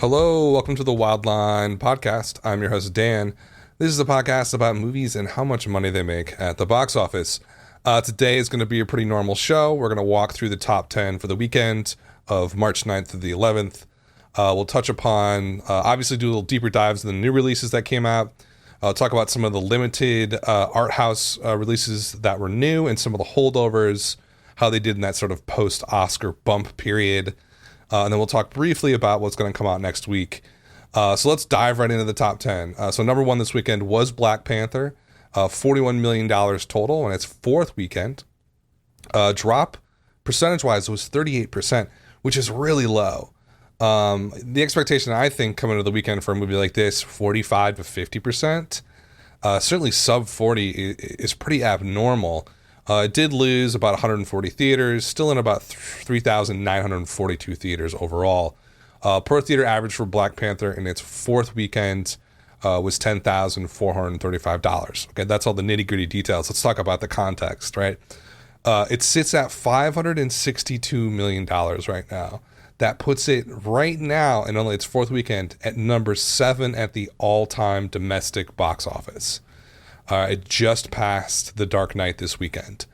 Hello, welcome to the Wildline podcast. I'm your host, Dan. This is a podcast about movies and how much money they make at the box office. Today is going to be a pretty normal show. We're going to walk through the top 10 for the weekend of March 9th to the 11th. We'll touch upon, obviously do a little deeper dives in the new releases that came out. I'll talk about some of the limited art house releases that were new and some of the holdovers, how they did in that sort of post-Oscar bump period. And then we'll talk briefly about what's going to come out next week. So let's dive right into the top 10. So number one this weekend was Black Panther, $41 million total in its fourth weekend. Drop percentage-wise was 38%, which is really low. The expectation, I think, coming into the weekend for a movie like this, 45 to 50%. Certainly sub 40 is pretty abnormal. It did lose about 140 theaters, still in about 3,942 theaters overall. Per theater average for Black Panther in its fourth weekend was $10,435. Okay, that's all the nitty-gritty details. Let's talk about the context, right? It sits at $562 million right now. That puts it right now, in only its fourth weekend, at number 7 at the all-time domestic box office. It just passed The Dark Knight this weekend,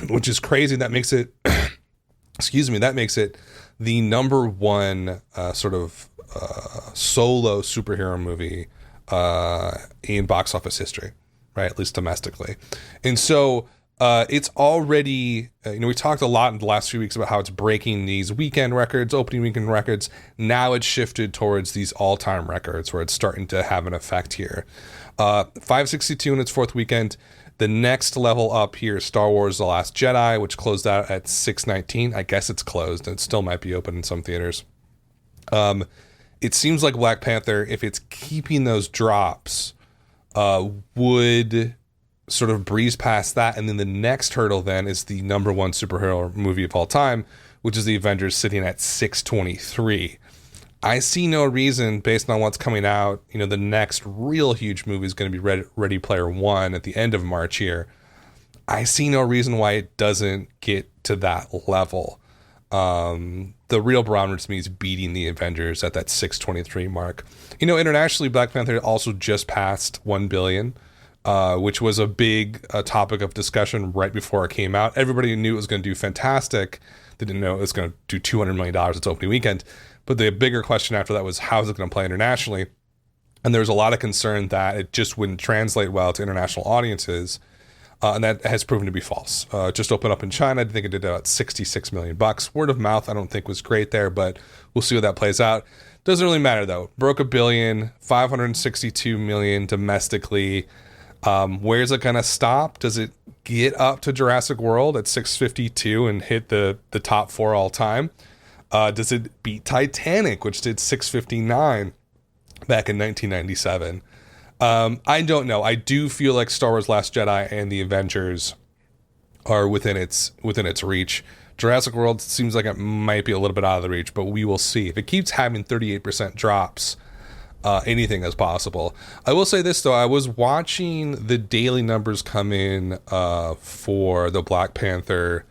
which is crazy. That makes it, that makes it the number one solo superhero movie in box office history, right? At least domestically. And so it's already, we talked a lot in the last few weeks about how it's breaking these weekend records, opening weekend records. Now it's shifted towards these all-time records where it's starting to have an effect here. 562 in its fourth weekend. The next level up here is Star Wars The Last Jedi, which closed out at 619. I guess it's closed. It still might be open in some theaters. It seems like Black Panther, if it's keeping those drops, would sort of breeze past that. And then the next hurdle then is the number one superhero movie of all time, which is The Avengers, sitting at 623. I see no reason, based on what's coming out, the next real huge movie is going to be Ready Player One at the end of March here. I see no reason why it doesn't get to that level. The real barometer to me is beating The Avengers at that 623 mark. Internationally, Black Panther also just passed 1 billion, which was a big topic of discussion right before it came out. Everybody knew it was going to do fantastic. They didn't know it was going to do $200 million its opening weekend. But the bigger question after that was, how is it going to play internationally? And there was a lot of concern that it just wouldn't translate well to international audiences. And that has proven to be false. Just opened up in China. I think it did about $66 million. Word of mouth, I don't think was great there, but we'll see how that plays out. Doesn't really matter though. Broke $1 billion, $562 million domestically. Where's it going to stop? Does it get up to Jurassic World at 652 and hit the top 4 all time? Does it beat Titanic, which did 659 back in 1997? I don't know. I do feel like Star Wars Last Jedi and The Avengers are within its reach. Jurassic World seems like it might be a little bit out of the reach, but we will see. If it keeps having 38% drops, anything is possible. I will say this, though. I was watching the daily numbers come in for the Black Panther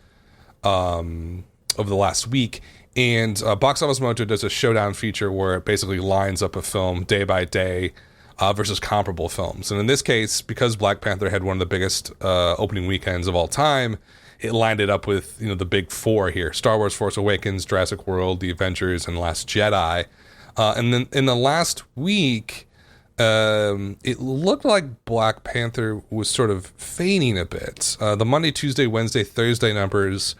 over the last week. And Box Office Mojo does a showdown feature where it basically lines up a film day by day versus comparable films. And in this case, because Black Panther had one of the biggest opening weekends of all time, it lined it up with the big 4 here: Star Wars Force Awakens, Jurassic World, The Avengers, and Last Jedi. And then in the last week, it looked like Black Panther was sort of fading a bit. The Monday, Tuesday, Wednesday, Thursday numbers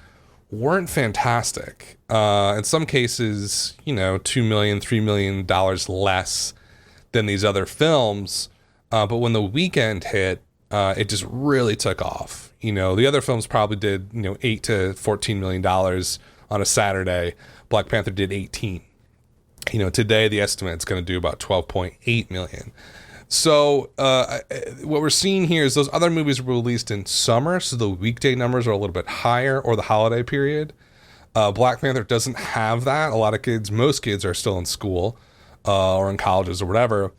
weren't fantastic. In some cases, $2 million, $3 million less than these other films. But when the weekend hit, it just really took off. The other films probably did, $8 to $14 million on a Saturday. Black Panther did 18. Today the estimate's going to do about 12.8 million. So what we're seeing here is those other movies were released in summer, so the weekday numbers are a little bit higher, or the holiday period. Black Panther doesn't have that. Most kids are still in school or in colleges or whatever.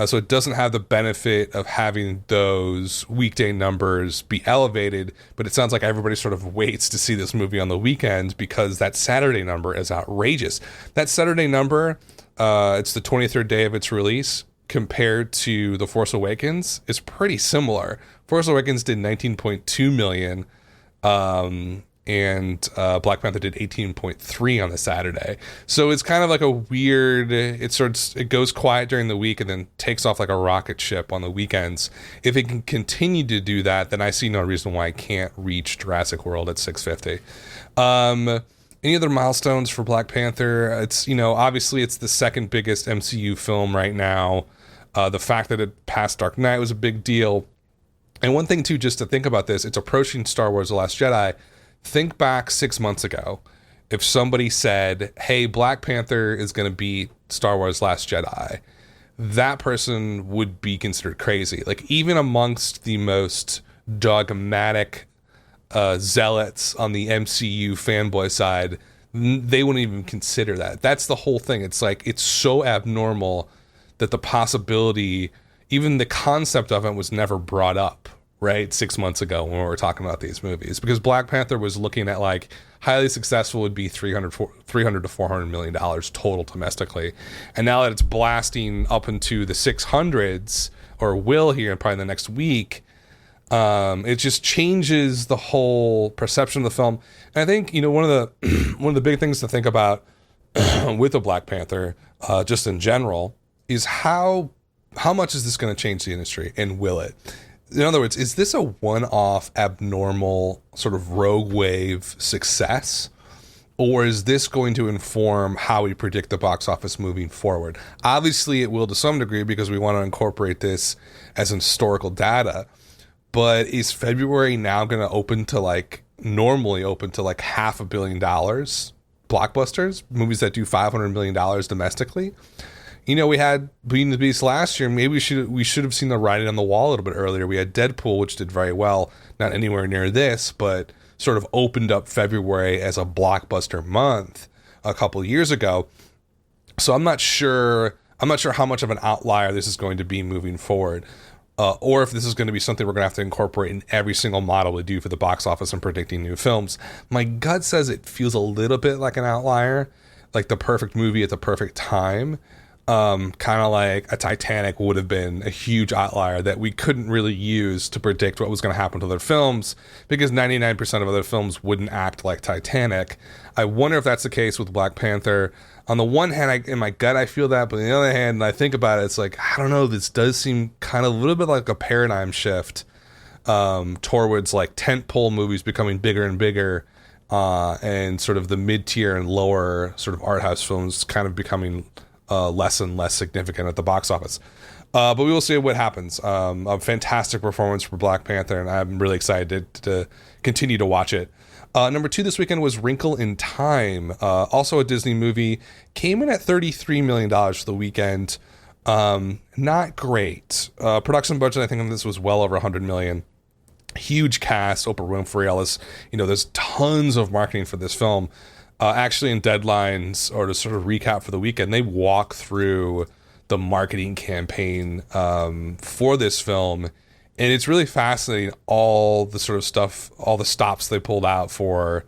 So it doesn't have the benefit of having those weekday numbers be elevated, but it sounds like everybody sort of waits to see this movie on the weekend because that Saturday number is outrageous. That Saturday number, it's the 23rd day of its release, compared to The Force Awakens, is pretty similar. Force Awakens did 19.2 million, and Black Panther did 18.3 on the Saturday. So it's kind of like a weird, it goes quiet during the week and then takes off like a rocket ship on the weekends. If it can continue to do that, then I see no reason why it can't reach Jurassic World at 650. Any other milestones for Black Panther? It's, obviously it's the second biggest MCU film right now. The fact that it passed Dark Knight was a big deal. And one thing too, just to think about this, it's approaching Star Wars The Last Jedi. Think back 6 months ago, if somebody said, hey, Black Panther is going to beat Star Wars Last Jedi, that person would be considered crazy. Like, even amongst the most dogmatic zealots on the MCU fanboy side, they wouldn't even consider that. That's the whole thing. It's like, it's so abnormal that the possibility, even the concept of it, was never brought up, right, 6 months ago when we were talking about these movies, because Black Panther was looking at like highly successful would be $300 to $400 million total domestically, and now that it's blasting up into the 600s, or will here in probably the next week, it just changes the whole perception of the film. And I think one of the big things to think about with the Black Panther, just in general, is how much is this going to change the industry, and will it? In other words, is this a one-off, abnormal, sort of rogue wave success? Or is this going to inform how we predict the box office moving forward? Obviously, it will to some degree because we want to incorporate this as historical data. But is February now going to normally open to like $500 million blockbusters? Movies that do $500 million domestically? We had Beauty and the Beast last year. Maybe we should have seen the writing on the wall a little bit earlier. We had Deadpool, which did very well, not anywhere near this, but sort of opened up February as a blockbuster month a couple years ago. So I'm not sure how much of an outlier this is going to be moving forward, or if this is going to be something we're going to have to incorporate in every single model we do for the box office and predicting new films. My gut says it feels a little bit like an outlier, like the perfect movie at the perfect time. Kind of like a Titanic would have been a huge outlier that we couldn't really use to predict what was going to happen to other films, because 99% of other films wouldn't act like Titanic. I wonder if that's the case with Black Panther. On the one hand, in my gut, I feel that, but on the other hand, I think about it, it's like, I don't know, this does seem kind of a little bit like a paradigm shift towards like tentpole movies becoming bigger and bigger, and sort of the mid-tier and lower sort of art house films kind of becoming less and less significant at the box office. But we will see what happens. A fantastic performance for Black Panther, and I'm really excited to continue to watch it. Number 2 this weekend was Wrinkle in Time, also a Disney movie. Came in at $33 million for the weekend. Not great. Production budget, I think, on this was well over $100 million. Huge cast, Oprah Winfrey, all this, there's tons of marketing for this film. Actually, in Deadlines, or to sort of recap for the weekend, they walk through the marketing campaign for this film, and it's really fascinating, all the sort of stuff, all the stops they pulled out for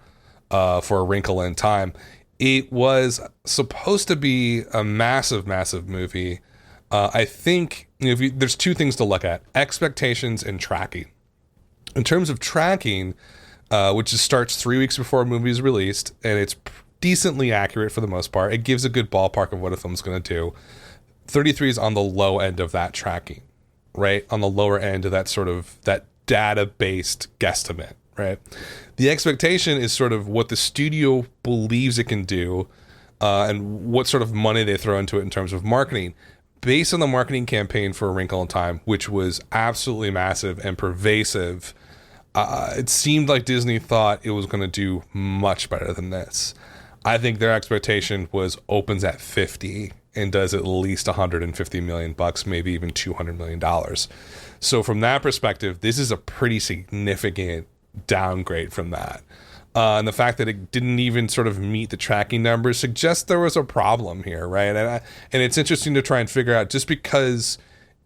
A Wrinkle in Time. It was supposed to be a massive, massive movie. I think there's two things to look at: expectations and tracking. In terms of tracking, which starts 3 weeks before a movie is released, and it's decently accurate for the most part. It gives a good ballpark of what a film's going to do. 33 is on the low end of that tracking, right? On the lower end of that sort of that data-based guesstimate, right? The expectation is sort of what the studio believes it can do, and what sort of money they throw into it in terms of marketing. Based on the marketing campaign for A Wrinkle in Time, which was absolutely massive and pervasive, it seemed like Disney thought it was going to do much better than this. I think their expectation was opens at 50 and does at least $150 million, maybe even $200 million. So from that perspective, this is a pretty significant downgrade from that. And the fact that it didn't even sort of meet the tracking numbers suggests there was a problem here, right? And it's interesting to try and figure out, just because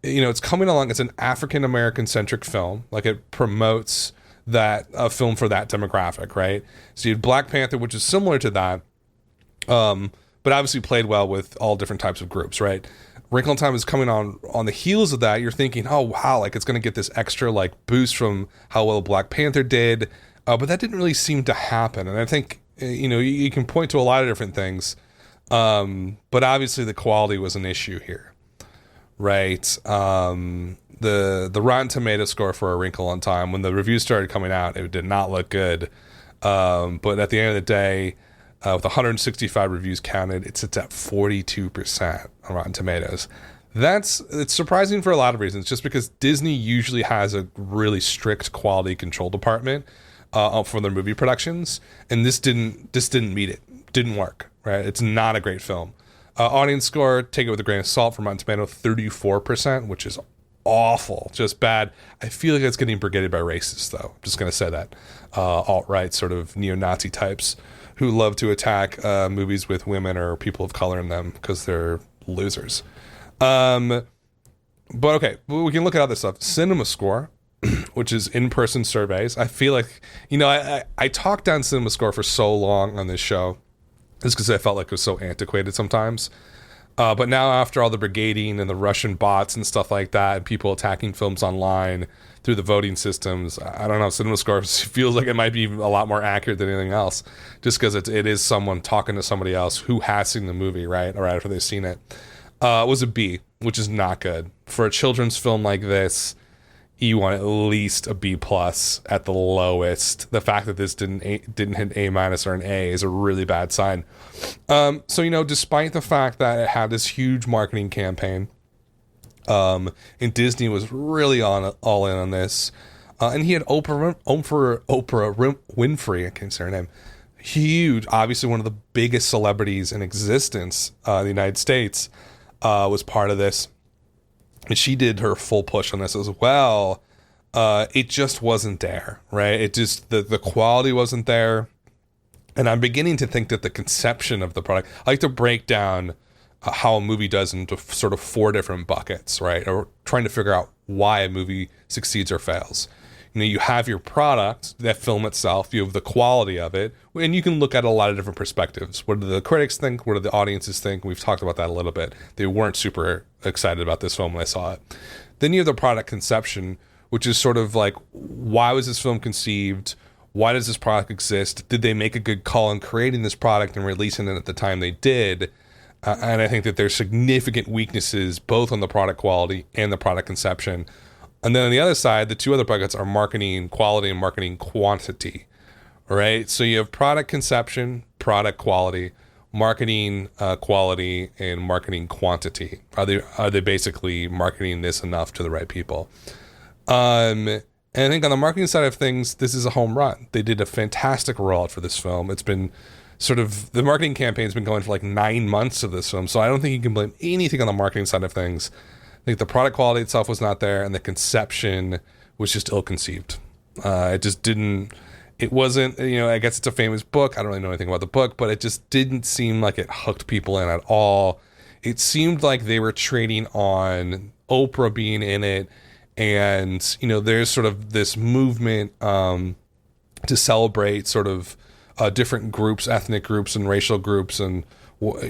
it's coming along. It's an African American centric film. Like, it promotes that a film for that demographic, right? So you had Black Panther, which is similar to that, but obviously played well with all different types of groups, right? Wrinkle in Time is coming on the heels of that. You're thinking, oh wow, like it's going to get this extra like boost from how well Black Panther did, but that didn't really seem to happen. And I think you can point to a lot of different things, but obviously the quality was an issue here, right? The Rotten Tomato score for A Wrinkle in Time, when the reviews started coming out, it did not look good. But at the end of the day, with 165 reviews counted, it sits at 42% on Rotten Tomatoes. It's surprising for a lot of reasons, just because Disney usually has a really strict quality control department for their movie productions, and this didn't meet it. Didn't work, right? It's not a great film. Audience score, take it with a grain of salt, from Rotten Tomato, 34%, which is awful, just bad. I feel like it's getting brigaded by racists, though. I'm just going to say that. Alt-right sort of neo-Nazi types who love to attack movies with women or people of color in them because they're losers. But okay, we can look at other stuff. Cinema Score, which is in-person surveys. I feel like, I talked down Cinema Score for so long on this show, just because I felt like it was so antiquated sometimes. But now, after all the brigading and the Russian bots and stuff like that, and people attacking films online through the voting systems, I don't know, Cinema Score feels like it might be a lot more accurate than anything else, just because it is someone talking to somebody else who has seen the movie, right, or after they've seen it. It was a B, which is not good. For a children's film like this, you want at least a B plus at the lowest. The fact that this didn't hit A minus or an A is a really bad sign. So despite the fact that it had this huge marketing campaign, and Disney was really all in on this, and he had Oprah Winfrey, I can't say her name, huge, obviously one of the biggest celebrities in existence in the United States, was part of this. And she did her full push on this as well. It just wasn't there, right? It just, the quality wasn't there. And I'm beginning to think that the conception of the product, I like to break down how a movie does into sort of 4 different buckets, right? Or trying to figure out why a movie succeeds or fails. You have your product, that film itself, you have the quality of it, and you can look at a lot of different perspectives. What do the critics think? What do the audiences think? We've talked about that a little bit. They weren't super excited about this film when I saw it. Then you have the product conception, which is sort of like, why was this film conceived? Why does this product exist? Did they make a good call in creating this product and releasing it at the time they did? And I think that there's significant weaknesses both on the product quality and the product conception. And then on the other side, the 2 other buckets are marketing quality and marketing quantity, right? So you have product conception, product quality, marketing quality, and marketing quantity. Are they basically marketing this enough to the right people? And I think on the marketing side of things, this is a home run. They did a fantastic rollout for this film. It's been sort of, the marketing campaign's been going for like 9 months of this film, so I don't think you can blame anything on the marketing side of things. I think the product quality itself was not there, and the conception was just ill-conceived. It wasn't, I guess it's a famous book. I don't really know anything about the book, but it just didn't seem like it hooked people in at all. It seemed like they were trading on Oprah being in it, and, there's sort of this movement to celebrate sort of different groups, ethnic groups and racial groups, and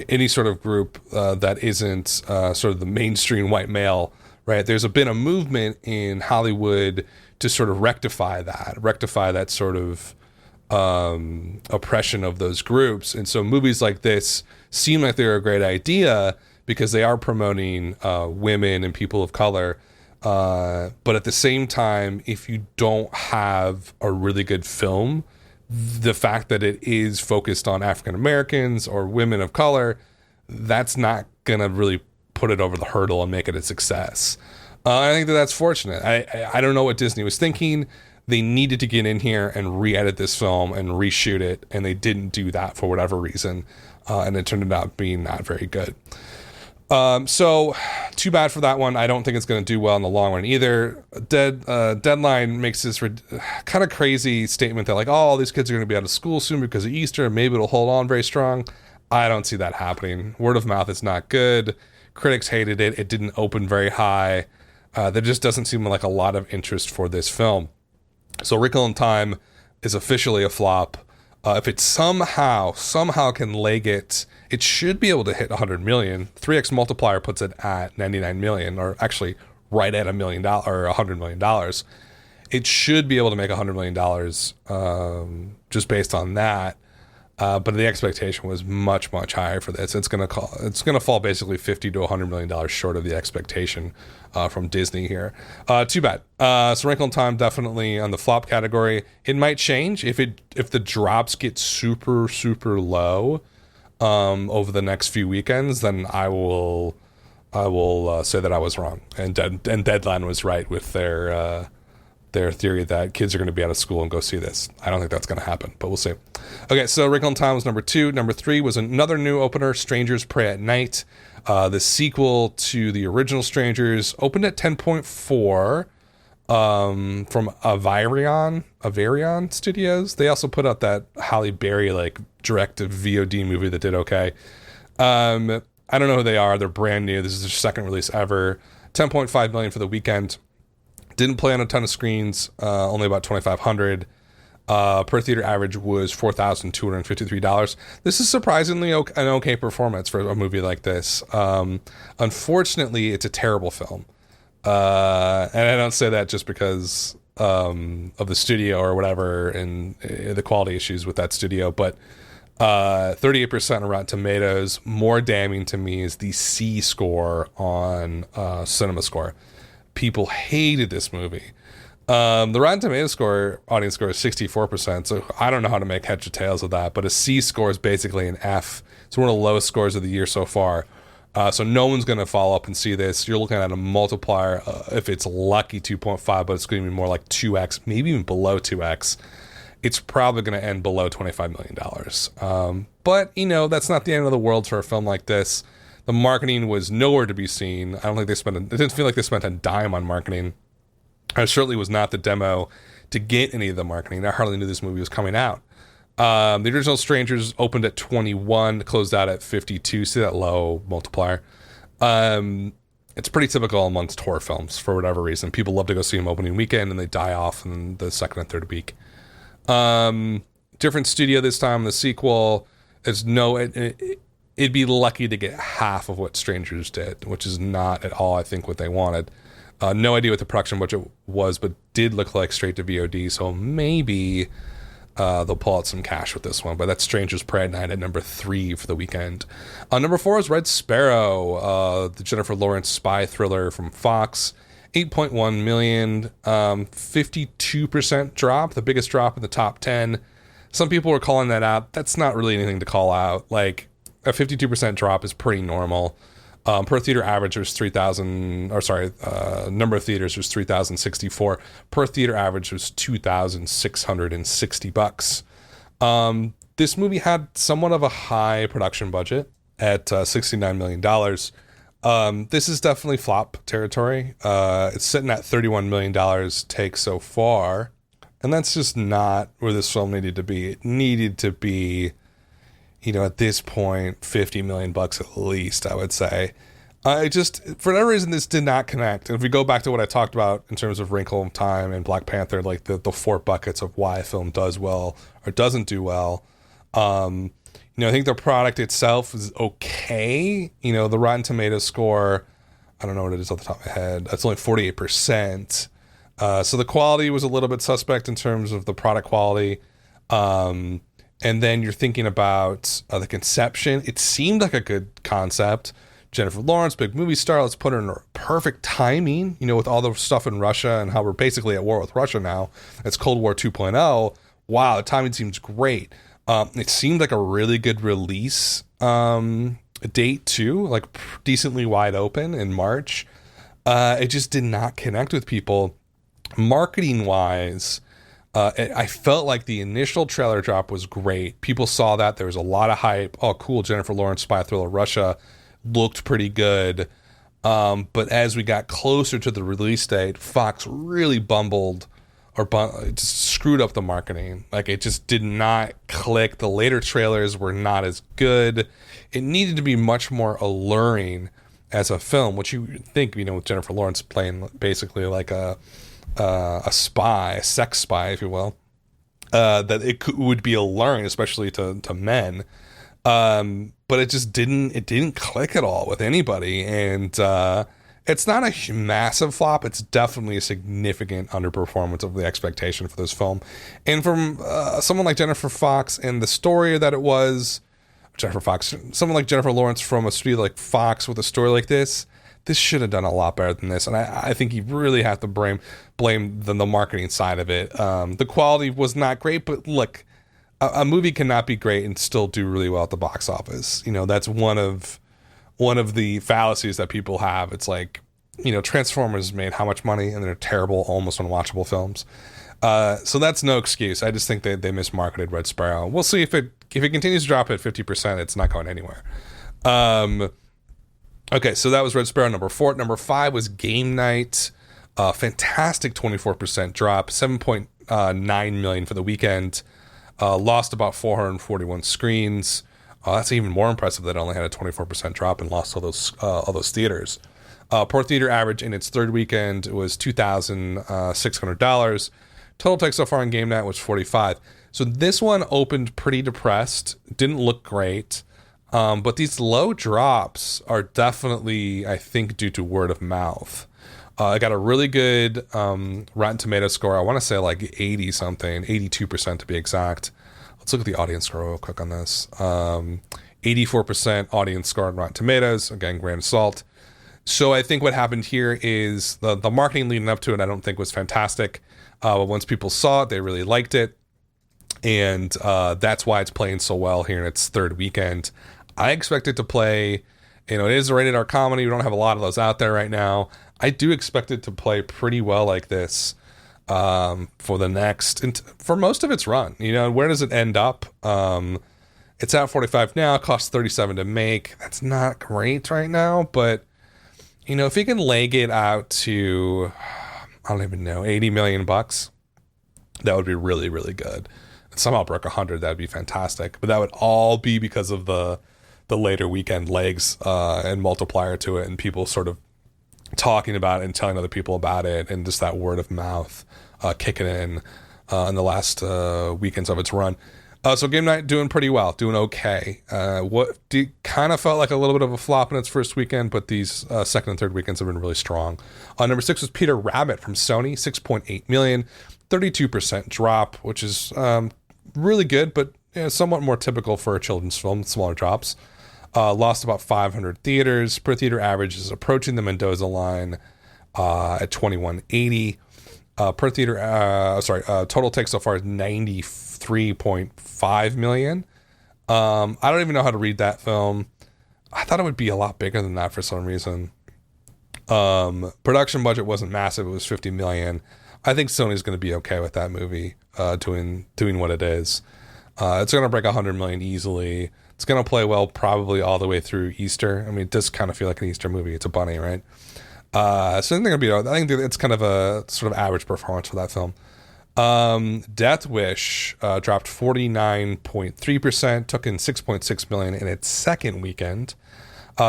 any sort of group that isn't sort of the mainstream white male, right? There's been a movement in Hollywood to sort of rectify that sort of oppression of those groups. And so movies like this seem like they're a great idea because they are promoting women and people of color. But at the same time, if you don't have a really good film, the fact that it is focused on African Americans or women of color, that's not going to really put it over the hurdle and make it a success. I think that's fortunate. I don't know what Disney was thinking. They needed to get in here and re-edit this film and reshoot it, and they didn't do that for whatever reason, and it turned out being not very good. So too bad for that one. I don't think it's going to do well in the long run either. Deadline makes this kind of crazy statement that like, oh, all these kids are going to be out of school soon because of Easter, and maybe it'll hold on very strong. I don't see that happening. Word of mouth is not good. Critics hated it. It didn't open very high. There just doesn't seem like a lot of interest for this film. So Wrinkle in Time is officially a flop. If it somehow can leg it, it should be able to hit 100 million. 3x multiplier puts it at 99 million, or actually right at $1 million or $100 million. It should be able to make $100 million just based on that. But the expectation was much, much higher for this. It's gonna fall basically $50 to $100 million short of the expectation from Disney here. Too bad. So Wrinkle in Time definitely on the flop category. It might change if the drops get super, super low over the next few weekends. Then I will say that I was wrong and Deadline was right with their theory that kids are going to be out of school and go see this. I don't think that's going to happen, but we'll see. Okay, so Wrinkle in Time was number 2. Number 3 was another new opener, Strangers Pray at Night. The sequel to the original Strangers opened at 10.4 from Avarion Studios. They also put out that Halle Berry direct to VOD movie that did okay. I don't know who they are. They're brand new. This is their second release ever. 10.5 million for the weekend. Didn't play on a ton of screens, only about 2,500. Per theater average was $4,253. This is surprisingly an okay performance for a movie like this. Unfortunately, it's a terrible film. And I don't say that just because of the studio or whatever and the quality issues with that studio, but 38% on Rotten Tomatoes. More damning to me is the C score on Cinema Score. People hated this movie. The Rotten Tomatoes audience score is 64%, so I don't know how to make heads or tails of that, but a C score is basically an F. It's one of the lowest scores of the year so far. So no one's going to follow up and see this. You're looking at a multiplier, if it's lucky, 2.5, but it's going to be more like 2x, maybe even below 2x. It's probably going to end below $25 million. But, that's not the end of the world for a film like this. The marketing was nowhere to be seen. I don't think it didn't feel like they spent a dime on marketing. It certainly was not the demo to get any of the marketing. I hardly knew this movie was coming out. The original Strangers opened at 21, closed out at 52. See that low multiplier? It's pretty typical amongst horror films for whatever reason. People love to go see them opening weekend and they die off in the second and third week. Different studio this time. The sequel is it'd be lucky to get half of what Strangers did, which is not at all, I think, what they wanted. No idea what the production budget was, but did look like straight to VOD, so maybe they'll pull out some cash with this one. But that's Strangers Pray at Night at number 3 for the weekend. Number 4 is Red Sparrow, the Jennifer Lawrence spy thriller from Fox. 8.1 million, 52% drop, the biggest drop in the top 10. Some people were calling that out. That's not really anything to call out. A 52% drop is pretty normal. Per theater average was number of theaters was 3,064. Per theater average was $2,660. This movie had somewhat of a high production budget at $69 million. This is definitely flop territory. It's sitting at $31 million take so far. And that's just not where this film needed to be. It needed to be, at this point, $50 million at least, I would say. For whatever reason, this did not connect. And if we go back to what I talked about in terms of Wrinkle in Time and Black Panther, the 4 buckets of why a film does well or doesn't do well, I think the product itself is okay. The Rotten Tomatoes score, I don't know what it is off the top of my head. That's only 48%. So the quality was a little bit suspect in terms of the product quality. And then you're thinking about the conception. It seemed like a good concept. Jennifer Lawrence, big movie star. Let's put her in perfect timing, with all the stuff in Russia and how we're basically at war with Russia now. It's Cold War 2.0. Wow, the timing seems great. It seemed like a really good release date too, decently wide open in March. It just did not connect with people. Marketing wise, I felt like the initial trailer drop was great. People saw that. There was a lot of hype. Oh, cool, Jennifer Lawrence spy thriller Russia looked pretty good. But as we got closer to the release date, Fox really just screwed up the marketing. It just did not click. The later trailers were not as good. It needed to be much more alluring. as a film, which you would think, with Jennifer Lawrence playing basically like a spy, a sex spy, if you will, that would be alluring, especially to men. But it just didn't click at all with anybody. And it's not a massive flop. It's definitely a significant underperformance of the expectation for this film. And from someone like Jennifer Fox and the story that it was, someone like Jennifer Lawrence from a studio like Fox with a story like this should have done a lot better than this. And I think you really have to blame the marketing side of it. The quality was not great, but look, a movie cannot be great and still do really well at the box office. That's one of the fallacies that people have. It's like, Transformers made how much money, and they're terrible, almost unwatchable films. So that's no excuse. I just think they mismarketed Red Sparrow. We'll see if it continues to drop at 50%, it's not going anywhere. Okay, so that was Red Sparrow, number 4. Number 5 was Game Night. Fantastic 24% drop, 7.9 million for the weekend. Lost about 441 screens. That's even more impressive that it only had a 24% drop and lost all those theaters. Per theater average in its third weekend was $2,600. Total take so far on Game Night was 45. So this one opened pretty depressed. Didn't look great. But these low drops are definitely, I think, due to word of mouth. I got a really good Rotten Tomatoes score. I want to say like 80-something, 82% to be exact. Let's look at the audience score real quick on this. 84% audience score on Rotten Tomatoes. Again, grain of salt. So I think what happened here is the marketing leading up to it, I don't think was fantastic. But once people saw it, they really liked it. And that's why it's playing so well here in its third weekend. I expect it to play, it is a rated R comedy. We don't have a lot of those out there right now. I do expect it to play pretty well like this for the next, and for most of its run. Where does it end up? It's at 45 now. It costs 37 to make. That's not great right now, but if you can leg it out to, I don't even know, $80 million, that would be really, really good. If somehow broke 100, that'd be fantastic. But that would all be because of the later weekend legs and multiplier to it, and people sort of talking about it and telling other people about it, and just that word of mouth kicking in the last weekends of its run. So Game Night doing pretty well, doing okay. Kind of felt like a little bit of a flop in its first weekend, but these second and third weekends have been really strong. Number 6 was Peter Rabbit from Sony, 6.8 million, 32% drop, which is really good, but somewhat more typical for a children's film, smaller drops. Lost about 500 theaters. Per theater average is approaching the Mendoza line at 2180. Per theater, total take so far is 93.5 million. I don't even know how to read that film. I thought it would be a lot bigger than that for some reason. Production budget wasn't massive. It was 50 million. I think Sony's going to be okay with that movie doing what it is. It's going to break 100 million easily. It's going to play well probably all the way through Easter. I mean, it does kind of feel like an Easter movie. It's a bunny, right? So I think it's kind of a sort of average performance for that film. Death Wish dropped 49.3%, took in 6.6 million in its second weekend.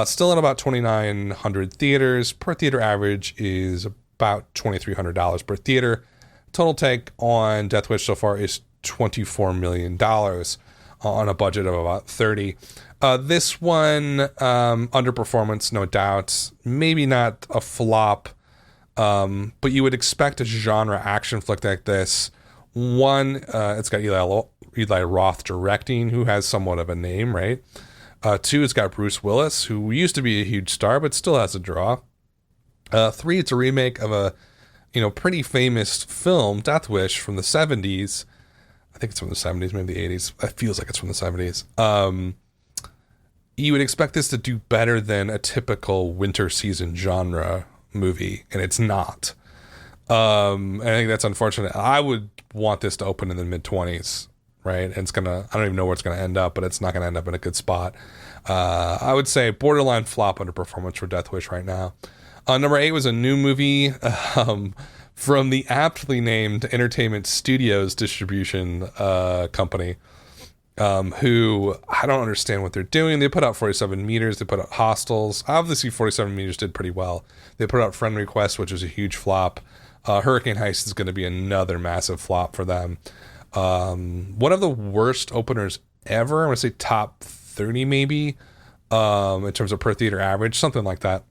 Still in about 2,900 theaters. Per theater average is about $2,300 per theater. Total take on Death Wish so far is $24 million on a budget of about 30. This one, underperformance, no doubt. Maybe not a flop, but you would expect a genre action flick like this. One, it's got Eli Roth directing, who has somewhat of a name, right? 2, it's got Bruce Willis, who used to be a huge star, but still has a draw. 3, it's a remake of a pretty famous film, Death Wish, from the 70s. I think it's from the 70s, maybe the 80s. It feels like it's from the 70s. You would expect this to do better than a typical winter season genre movie, and it's not. I think that's unfortunate. I would want this to open in the mid-20s, right? And I don't even know where it's going to end up, but it's not going to end up in a good spot. I would say borderline flop underperformance for Death Wish right now. Number 8 was a new movie from the aptly named Entertainment Studios distribution company. who I don't understand what they're doing. They put out 47 meters. They put out Hostels. Obviously, 47 meters did pretty well. They put out Friend Request, which was a huge flop. Hurricane Heist is going to be another massive flop for them. One of the worst openers ever. I want to say top 30 maybe, in terms of per theater average, something like that.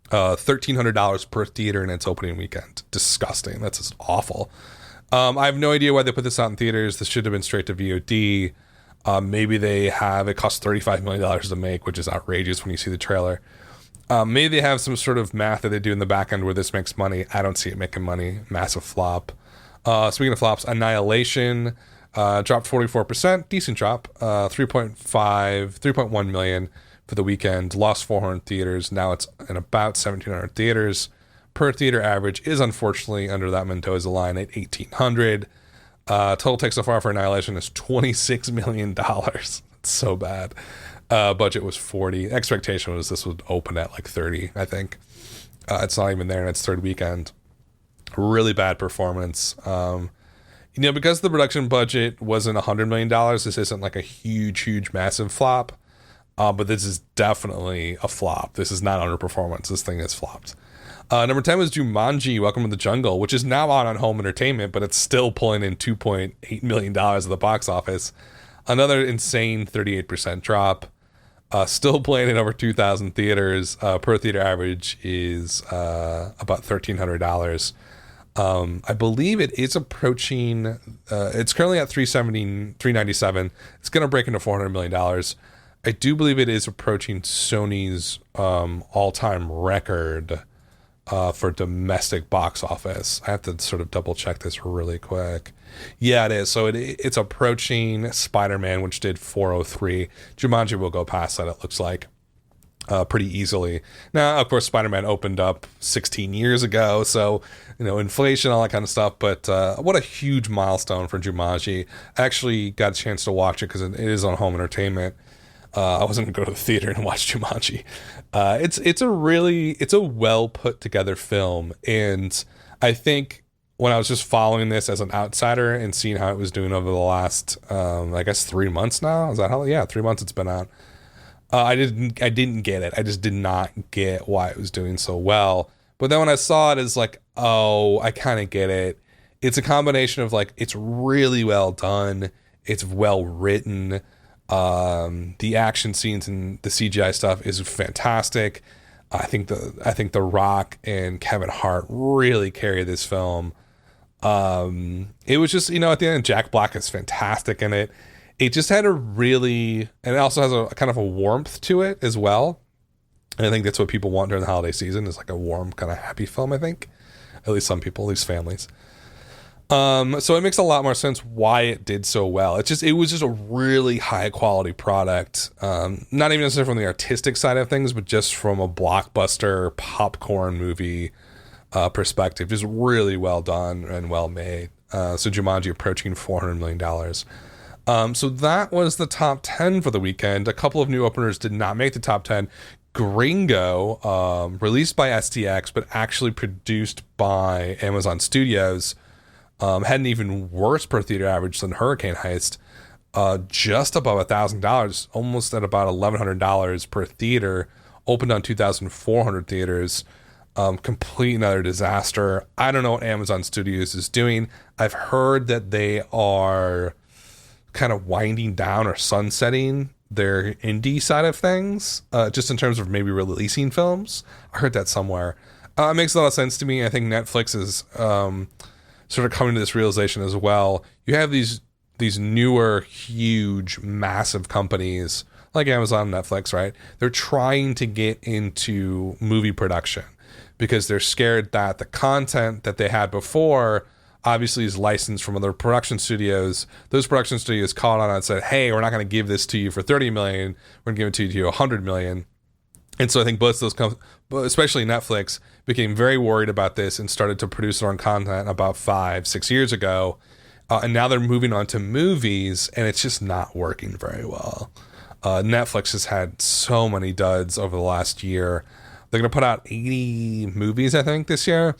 $1,300 per theater in its opening weekend. Disgusting. That's just awful. I have no idea why they put this out in theaters. This should have been straight to VOD. Maybe they have, it costs $35 million to make, which is outrageous when you see the trailer. Maybe they have some sort of math that they do in the back end where this makes money. I don't see it making money. Massive flop. Speaking of flops, Annihilation dropped 44%. Decent drop. 3.1 million for the weekend. Lost 400 theaters. Now it's in about 1,700 theaters. Per theater average is unfortunately under that Mendoza line at 1,800. Total take so far for Annihilation is $26 million. It's so bad. Budget was 40. Expectation was this would open at like 30, I think. It's not even there in its third weekend. Really bad performance. Because the production budget wasn't $100 million, this isn't like a huge, massive flop. But this is definitely a flop. This is not underperformance. This thing has flopped. Number 10 was Jumanji, Welcome to the Jungle, which is now out on home entertainment, but it's still pulling in $2.8 million at the box office. Another insane 38% drop. Still playing in over 2,000 theaters. Per theater average is about $1,300. I believe it is approaching, it's currently at $397. It's going to break into $400 million. I do believe it is approaching Sony's all-time record for domestic box office. I have to sort of double check this really quick. Yeah, it is. So it's approaching Spider-Man, which did 403. Jumanji will go past that, it looks like, pretty easily. Now, of course, Spider-Man opened up 16 years ago, so, inflation, all that kind of stuff. But what a huge milestone for Jumanji. I actually got a chance to watch it because it is on home entertainment. I wasn't going to go to the theater and watch Jumanji. It's a well put together film. And I think when I was just following this as an outsider and seeing how it was doing over the last, 3 months now, is that how? Yeah, 3 months it's been out. I didn't get it. I just did not get why it was doing so well. But then when I saw it, it's like, oh, I kind of get it. It's a combination of like, it's really well done. It's well written. The action scenes and the CGI stuff is fantastic. I think The Rock and Kevin Hart really carry this film. It was just, at the end, Jack Black is fantastic in it. It just had and it also has a kind of a warmth to it as well. And I think that's what people want during the holiday season, is like a warm, kind of happy film, I think. At least some people, at least families. So it makes a lot more sense why it did so well. It was just a really high quality product. Not even necessarily from the artistic side of things, but just from a blockbuster popcorn movie perspective. Just really well done and well made. So Jumanji approaching $400 million. So that was the top 10 for the weekend. A couple of new openers did not make the top 10. Gringo, released by STX, but actually produced by Amazon Studios, had an even worse per theater average than Hurricane Heist, just above $1,000, almost at about $1,100 per theater, opened on 2,400 theaters. Complete another disaster. I don't know what Amazon Studios is doing. I've heard that they are kind of winding down or sunsetting their indie side of things, just in terms of maybe releasing films. I heard that somewhere. It makes a lot of sense to me. I think Netflix is sort of coming to this realization as well. You have these newer, huge, massive companies like Amazon and Netflix, right? They're trying to get into movie production because they're scared that the content that they had before obviously is licensed from other production studios. Those production studios called on and said, hey, we're not going to give this to you for $30 million. We're going to give it to you $100 million. And so I think both of those, especially Netflix, became very worried about this and started to produce their own content about 5-6 years ago. And now they're moving on to movies, and it's just not working very well. Netflix has had so many duds over the last year. They're going to put out 80 movies, I think, this year.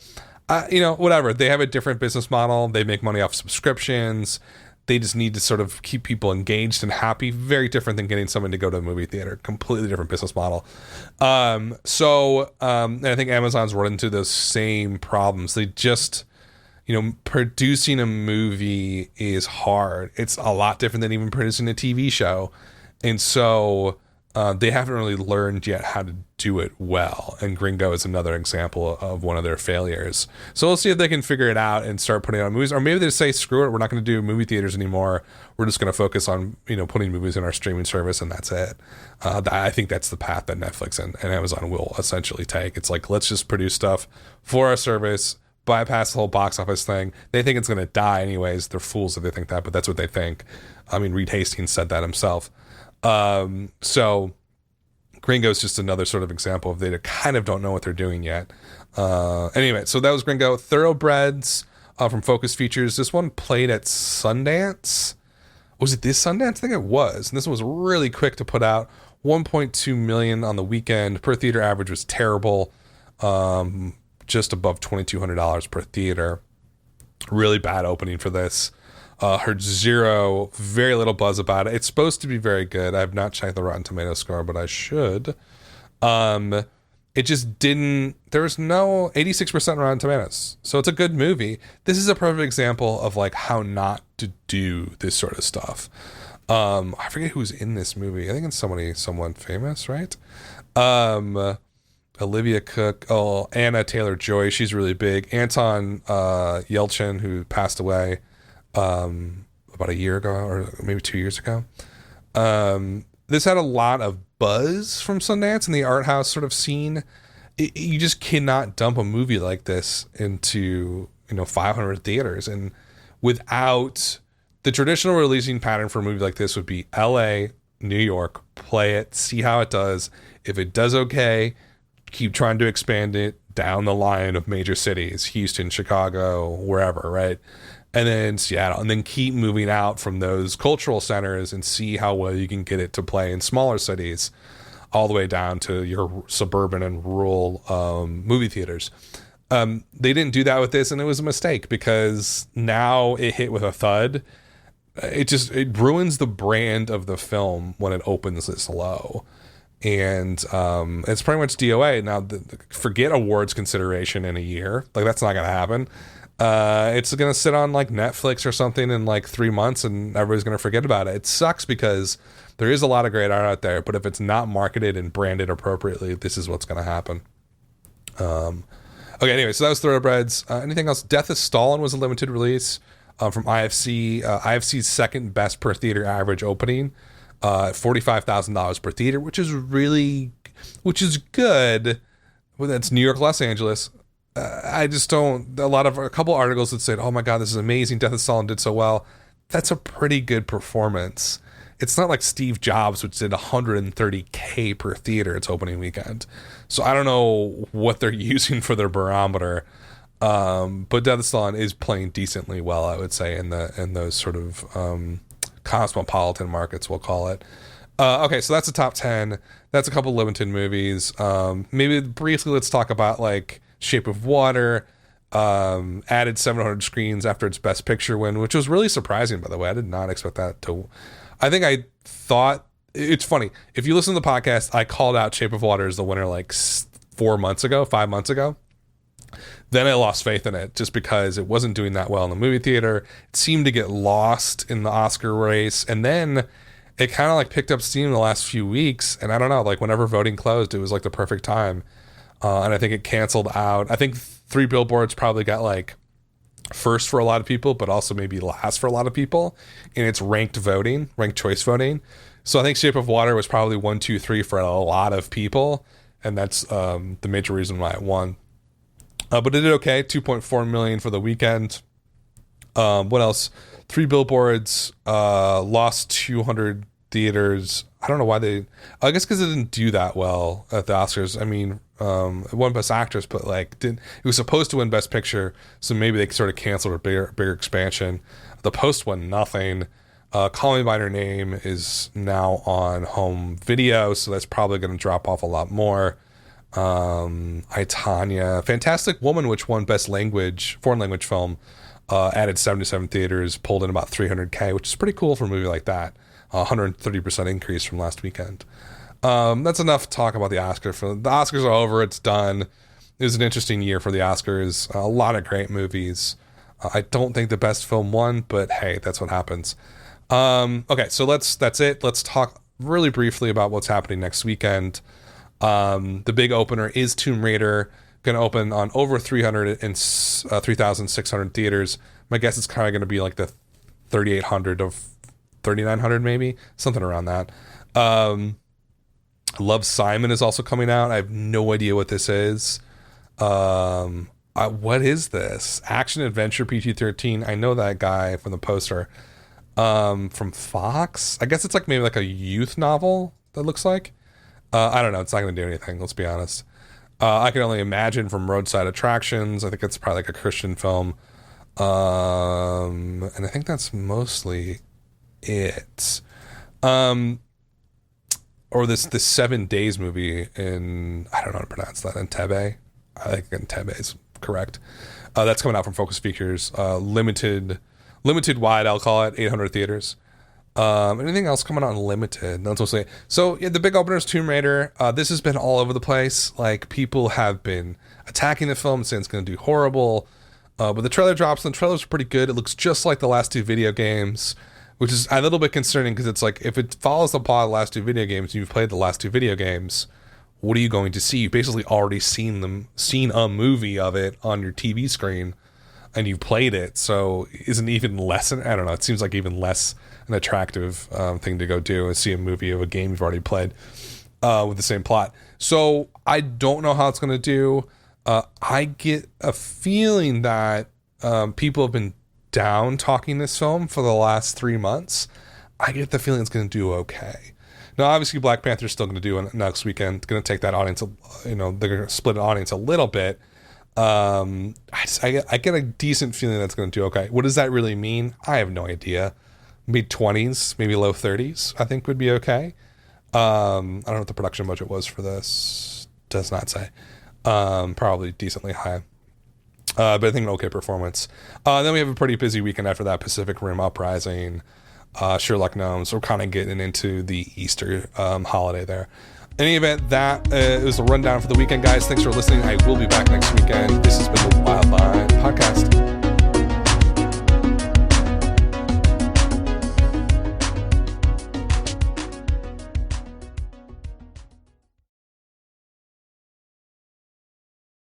Whatever. They have a different business model. They make money off subscriptions. They just need to sort of keep people engaged and happy. Very different than getting someone to go to a movie theater. Completely different business model. And I think Amazon's run into those same problems. They just, producing a movie is hard. It's a lot different than even producing a TV show. And so they haven't really learned yet how to do it well. And Gringo is another example of one of their failures. So we'll see if they can figure it out and start putting on movies. Or maybe they just say, screw it, we're not going to do movie theaters anymore. We're just going to focus on, putting movies in our streaming service, and that's it. I think that's the path that Netflix and Amazon will essentially take. It's like, let's just produce stuff for our service, bypass the whole box office thing. They think it's going to die anyways. They're fools if they think that, but that's what they think. I mean, Reed Hastings said that himself. So Gringo is just another sort of example of they kind of don't know what they're doing yet. Anyway, so that was Gringo. Thoroughbreds from Focus Features. This one played at Sundance. Was it this Sundance? I think it was. And this one was really quick to put out. 1.2 million on the weekend. Per theater average was terrible. Just above $2,200 per theater. Really bad opening for this. Heard very little buzz about it. It's supposed to be very good. I have not checked the Rotten Tomatoes score, but I should. It just didn't. There was no 86% Rotten Tomatoes, so it's a good movie. This is a perfect example of like how not to do this sort of stuff. I forget who's in this movie. I think it's someone famous, right? Olivia Cook. Oh, Anna Taylor-Joy. She's really big. Anton Yelchin, who passed away about a year ago or maybe 2 years ago. This had a lot of buzz from Sundance and the art house sort of scene. You just cannot dump a movie like this into 500 theaters, and without the traditional releasing pattern for a movie like this would be LA, New York, play it, see how it does. If it does okay, keep trying to expand it down the line of major cities, Houston, Chicago, wherever, right? And then Seattle, and then keep moving out from those cultural centers and see how well you can get it to play in smaller cities, all the way down to your suburban and rural movie theaters. They didn't do that with this, and it was a mistake because now it hit with a thud. It ruins the brand of the film when it opens this low. And it's pretty much DOA. Now, forget awards consideration in a year. Like, that's not going to happen. It's going to sit on like Netflix or something in like 3 months, and everybody's going to forget about it. It sucks because there is a lot of great art out there, but if it's not marketed and branded appropriately, this is what's going to happen. Okay, anyway, so that was Thoroughbreds. Anything else? Death of Stalin was a limited release from IFC. IFC's second best per theater average opening, $45,000 per theater, which is good. Well, that's New York, Los Angeles. I just don't. A couple articles that said, "Oh my God, this is amazing! Death of Stalin did so well." That's a pretty good performance. It's not like Steve Jobs, which did 130K per theater its opening weekend. So I don't know what they're using for their barometer. But Death of Stalin is playing decently well, I would say, in those sort of cosmopolitan markets, we'll call it. Okay, so that's the top 10. That's a couple limited movies. Maybe briefly let's talk about like Shape of Water. Added 700 screens after its Best Picture win, which was really surprising, by the way. I did not expect that to. I thought it's funny. If you listen to the podcast, I called out Shape of Water as the winner like 5 months ago. Then I lost faith in it just because it wasn't doing that well in the movie theater. It seemed to get lost in the Oscar race, and then it kind of like picked up steam in the last few weeks. And I don't know, like whenever voting closed, it was like the perfect time. And I think it canceled out. I think 3 Billboards probably got like first for a lot of people, but also maybe last for a lot of people in its ranked choice voting. So I think Shape of Water was probably 1, 2, 3 for a lot of people. And that's the major reason why it won. But it did okay. 2.4 million for the weekend. What else? 3 Billboards lost 200 theaters. I don't know why I guess because it didn't do that well at the Oscars. I mean, it won Best Actress, but it was supposed to win Best Picture, so maybe they sort of canceled a bigger expansion. The Post won nothing. Call Me by Your Name is now on home video, so that's probably going to drop off a lot more. I, Tonya, Fantastic Woman, which won Best Foreign Language Film, added 77 theaters, pulled in about 300K, which is pretty cool for a movie like that. 130% increase from last weekend. That's enough to talk about the Oscars. The Oscars are over. It's done. It was an interesting year for the Oscars. A lot of great movies. I don't think the best film won, but hey, that's what happens. Okay, so that's it. Let's talk really briefly about what's happening next weekend. The big opener is Tomb Raider, going to open on over 3,600 theaters. My guess it's kind of going to be like the 3,800 of 3,900, maybe something around that. Love, Simon is also coming out. I have no idea what this is. What is this? Action adventure PG-13. I know that guy from the poster. From Fox. I guess it's like maybe like a youth novel that looks like. I don't know. It's not going to do anything. Let's be honest. I can only imagine from Roadside Attractions. I think it's probably like a Christian film. And I think that's mostly it. Or this 7 Days movie in, I don't know how to pronounce that, Entebbe. I think Entebbe is correct. That's coming out from Focus Features. Limited wide, I'll call it, 800 theaters. Anything else coming on limited? That's what I'll say. So yeah, the big opener is Tomb Raider. This has been all over the place. Like, people have been attacking the film, saying it's going to do horrible. But the trailer drops, and the trailer's pretty good. It looks just like the last two video games, which is a little bit concerning because it's like, if it follows the plot of the last two video games, and you've played the last two video games, what are you going to see? You've basically already seen a movie of it on your TV screen, and you played it. So isn't even less, I don't know, it seems like even less an attractive thing to go do is see a movie of a game you've already played with the same plot. So I don't know how it's going to do. I get a feeling that people have been down talking this film for the last 3 months. I get the feeling it's going to do okay. Now, obviously, Black Panther's still going to do it next weekend. It's going to take that audience, they're going to split an audience a little bit. I get a decent feeling that's going to do okay. What does that really mean? I have no idea. Mid-20s, maybe low 30s, I think would be okay. I don't know what the production budget was for this. Does not say. Probably decently high. But I think an okay performance. Then we have a pretty busy weekend after that. Pacific Rim Uprising, Sherlock Gnomes. We're kind of getting into the Easter holiday there. In any event, that is the rundown for the weekend, guys. Thanks for listening. I will be back next weekend. This has been the Wildline Podcast.